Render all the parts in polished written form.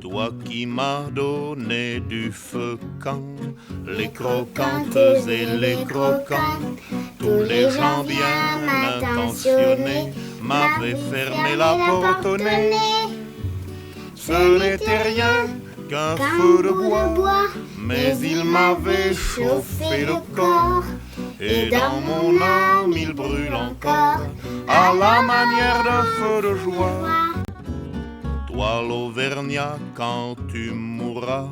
Toi qui m'as donné du feu quand les croquantes et les croquants, tous les gens bien intentionnés m'avaient fermé la porte au nez. Ce n'était rien qu'un feu de bois, mais il m'avait chauffé le corps. Et dans mon âme il brûle encore, à la manière d'un feu de joie. Toi l'Auvergnat, quand tu mourras,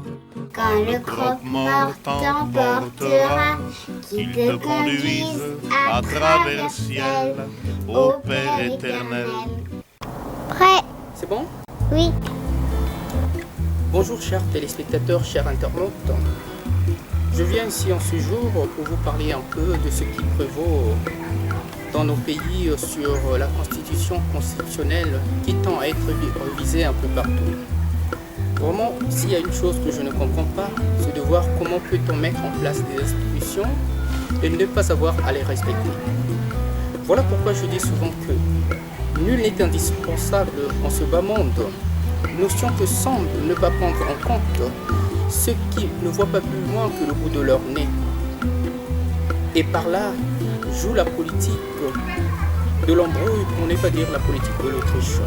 quand le croque-mort t'emportera, qu'il te conduise à travers ciel, au Père éternel. Prêt? C'est bon? Oui. Bonjour chers téléspectateurs, chers internautes. Je viens ici en ce jour pour vous parler un peu de ce qui prévaut dans nos pays sur la constitution constitutionnelle qui tend à être révisée un peu partout. Vraiment, s'il y a une chose que je ne comprends pas, c'est de voir comment peut-on mettre en place des institutions et ne pas savoir à les respecter. Voilà pourquoi je dis souvent que nul n'est indispensable en ce bas monde, notion que semble ne pas prendre en compte ceux qui ne voient pas plus loin que le bout de leur nez. Et par là, joue la politique de l'embrouille, pour ne pas dire la politique de l'autruche.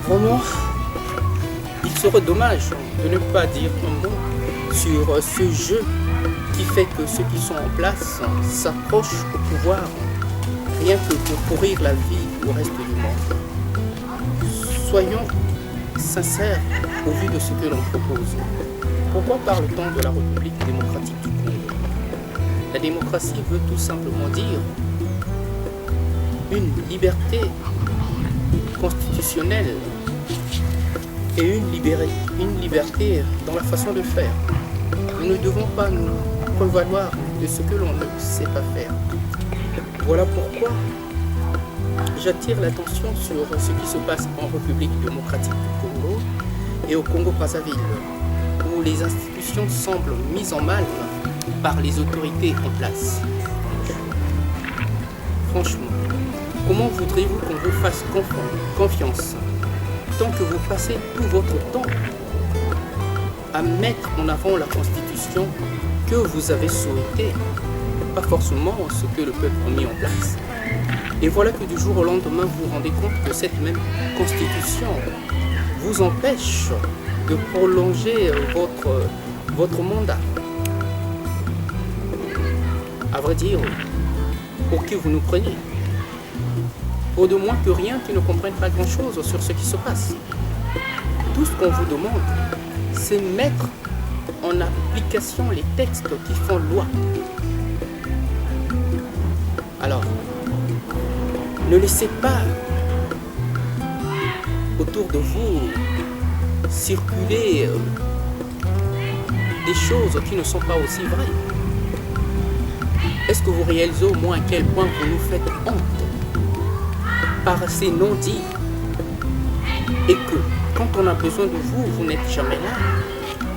Vraiment, il serait dommage de ne pas dire un mot sur ce jeu qui fait que ceux qui sont en place s'approchent au pouvoir rien que pour pourrir la vie au reste du monde. Soyons sincères au vu de ce que l'on propose. Pourquoi parle-t-on de la République démocratique du Congo? La démocratie veut tout simplement dire une liberté constitutionnelle et une liberté dans la façon de faire. Nous ne devons pas nous prévaloir de ce que l'on ne sait pas faire. Voilà pourquoi j'attire l'attention sur ce qui se passe en République démocratique du Congo et au Congo-Brazzaville, où les institutions semblent mises en mal par les autorités en place. Franchement, comment voudriez-vous qu'on vous fasse confiance tant que vous passez tout votre temps à mettre en avant la constitution que vous avez souhaitée, pas forcément ce que le peuple a mis en place. Et voilà que du jour au lendemain, vous vous rendez compte que cette même constitution vous empêche de prolonger votre mandat. À vrai dire, pour qui vous nous prenez? Pour de moins que rien qui ne comprennent pas grand-chose sur ce qui se passe. Tout ce qu'on vous demande, c'est mettre en application les textes qui font loi. Alors, ne laissez pas autour de vous circuler des choses qui ne sont pas aussi vraies. Est-ce que vous réalisez au moins à quel point vous nous faites honte par ces non-dits et que quand on a besoin de vous, vous n'êtes jamais là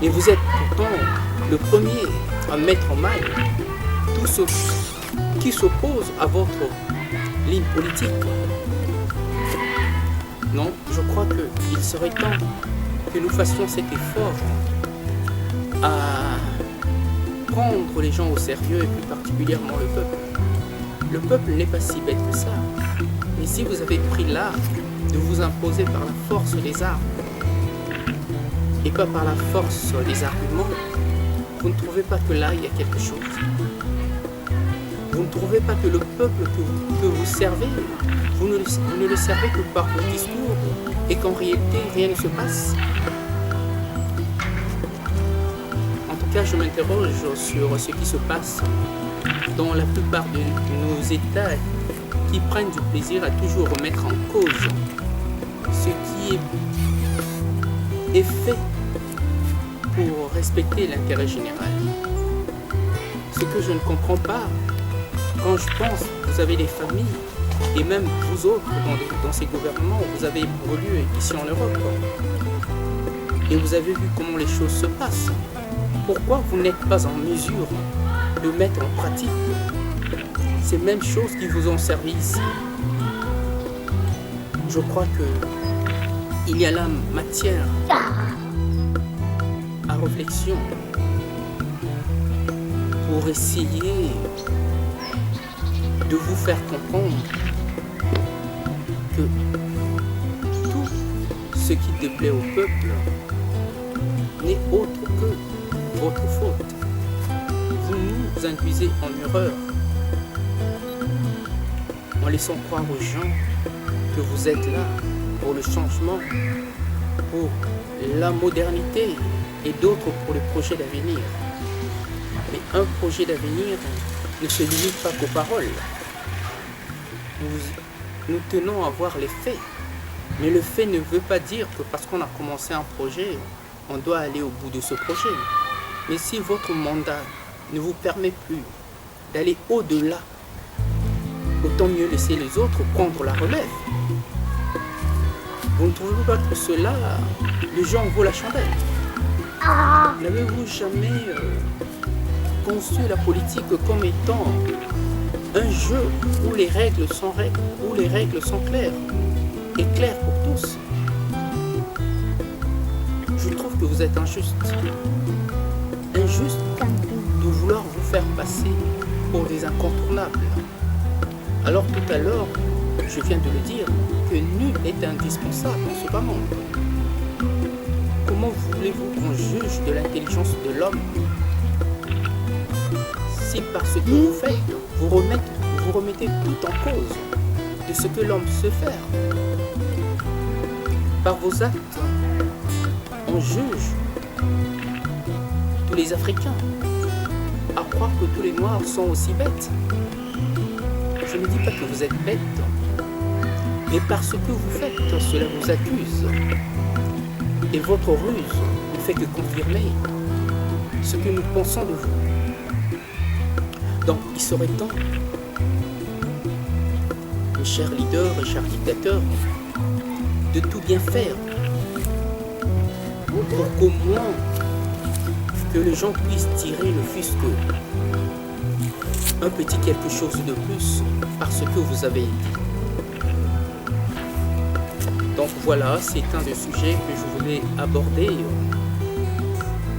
et vous êtes pourtant le premier à mettre en mal tout ce qui s'oppose à votre ligne politique? Non, je crois qu'il serait temps que nous fassions cet effort à prendre les gens au sérieux et plus particulièrement le peuple. Le peuple n'est pas si bête que ça. Mais si vous avez pris l'art de vous imposer par la force des armes et pas par la force des arguments, vous ne trouvez pas que là il y a quelque chose? Vous ne trouvez pas que le peuple que vous servez, vous ne le servez que par vos discours et qu'en réalité rien ne se passe? En tout cas, je m'interroge sur ce qui se passe dans la plupart de nos États qui prennent du plaisir à toujours remettre en cause ce qui est fait pour respecter l'intérêt général. Ce que je ne comprends pas, quand je pense, vous avez des familles, et même vous autres, dans ces gouvernements, vous avez évolué ici en Europe, et vous avez vu comment les choses se passent. Pourquoi vous n'êtes pas en mesure de mettre en pratique ces mêmes choses qui vous ont servi ici? Je crois que il y a là matière à réflexion pour essayer de vous faire comprendre que tout ce qui déplaît au peuple n'est autre que votre faute. Vous nous induisez en erreur en laissant croire aux gens que vous êtes là pour le changement, pour la modernité et d'autres pour le projet d'avenir. Mais un projet d'avenir ne se limite pas qu'aux paroles. Nous tenons à voir les faits. Mais le fait ne veut pas dire que parce qu'on a commencé un projet, on doit aller au bout de ce projet. Mais si votre mandat ne vous permet plus d'aller au-delà, autant mieux laisser les autres prendre la relève. Vous ne trouvez pas que cela, les gens vaut la chandelle? N'avez-vous jamais conçu la politique comme étant un jeu où les règles sont claires et claires pour tous? Je trouve que vous êtes injuste. Injuste de vouloir vous faire passer pour des incontournables. Alors tout à l'heure, je viens de le dire, que nul n'est indispensable en ce monde. Comment voulez-vous qu'on juge de l'intelligence de l'homme si par ce que vous faites, vous remettez tout en cause de ce que l'homme sait faire? Par vos actes, on juge tous les Africains à croire que tous les Noirs sont aussi bêtes. Je ne dis pas que vous êtes bêtes, mais parce que vous faites, cela vous accuse. Et votre ruse ne fait que confirmer ce que nous pensons de vous. Donc il serait temps, mes chers leaders et chers dictateurs, de tout bien faire pour qu'au moins que les gens puissent tirer ne fût-ce que un petit quelque chose de plus parce que vous avez dit. Donc voilà, c'est un des sujets que je voulais aborder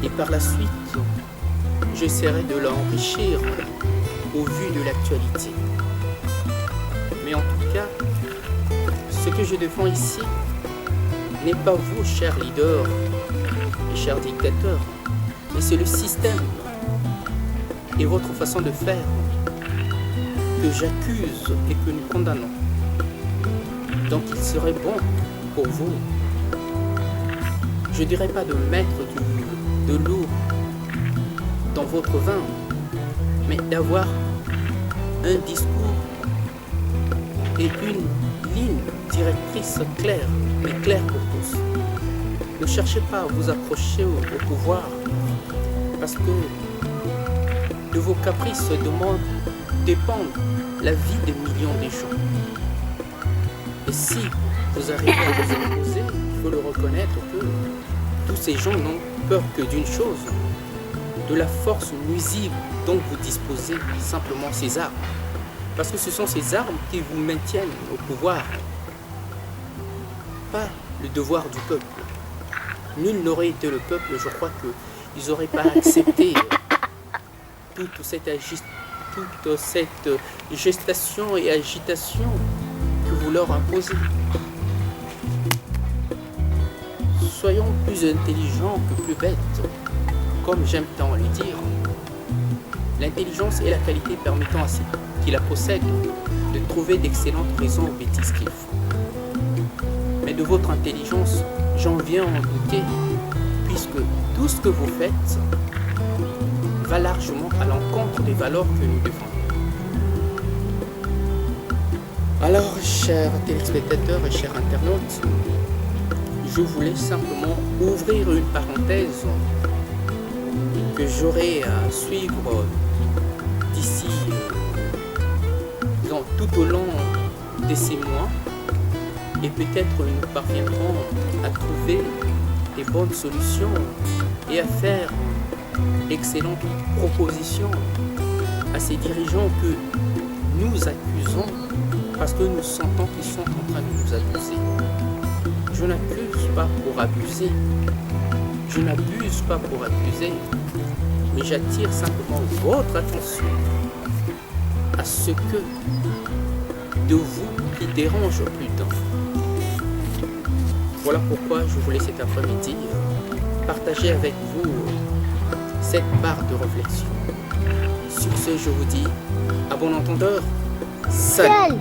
et par la suite, j'essaierai de l'enrichir au vu de l'actualité. Mais en tout cas, ce que je défends ici n'est pas vous, chers leaders et chers dictateurs, mais c'est le système et votre façon de faire que j'accuse et que nous condamnons. Donc il serait bon pour vous, je ne dirais pas de mettre de l'eau dans votre vin, mais d'avoir un discours et une ligne directrice claire, mais claire pour tous. Ne cherchez pas à vous accrocher au pouvoir, parce que de vos caprices dépendent la vie des millions de gens. Et si vous arrivez à vous imposer, il faut le reconnaître que tous ces gens n'ont peur que d'une chose, de la force nuisible dont vous disposez, simplement ces armes. Parce que ce sont ces armes qui vous maintiennent au pouvoir, pas le devoir du peuple. Nul n'aurait été le peuple, je crois qu'ils n'auraient pas accepté toute cette gestation et agitation que vous leur imposez. Soyons plus intelligents que plus bêtes, comme j'aime tant le dire. L'intelligence est la qualité permettant à ceux qui la possèdent de trouver d'excellentes raisons aux bêtises qu'ils font. Mais de votre intelligence, j'en viens à en douter, puisque tout ce que vous faites va largement à l'encontre des valeurs que nous défendons. Alors, chers téléspectateurs et chers internautes, je voulais simplement ouvrir une parenthèse que j'aurai à suivre d'ici tout au long de ces mois, et peut-être nous parviendrons à trouver des bonnes solutions et à faire d'excellentes propositions à ces dirigeants que nous accusons parce que nous sentons qu'ils sont en train de nous accuser. Je n'accuse pas pour abuser. Je n'abuse pas pour abuser, mais j'attire simplement votre attention à ce que de vous qui dérange plus d'un. Voilà pourquoi je voulais cet après-midi partager avec vous cette barre de réflexion. Sur ce, je vous dis, à bon entendeur, salut!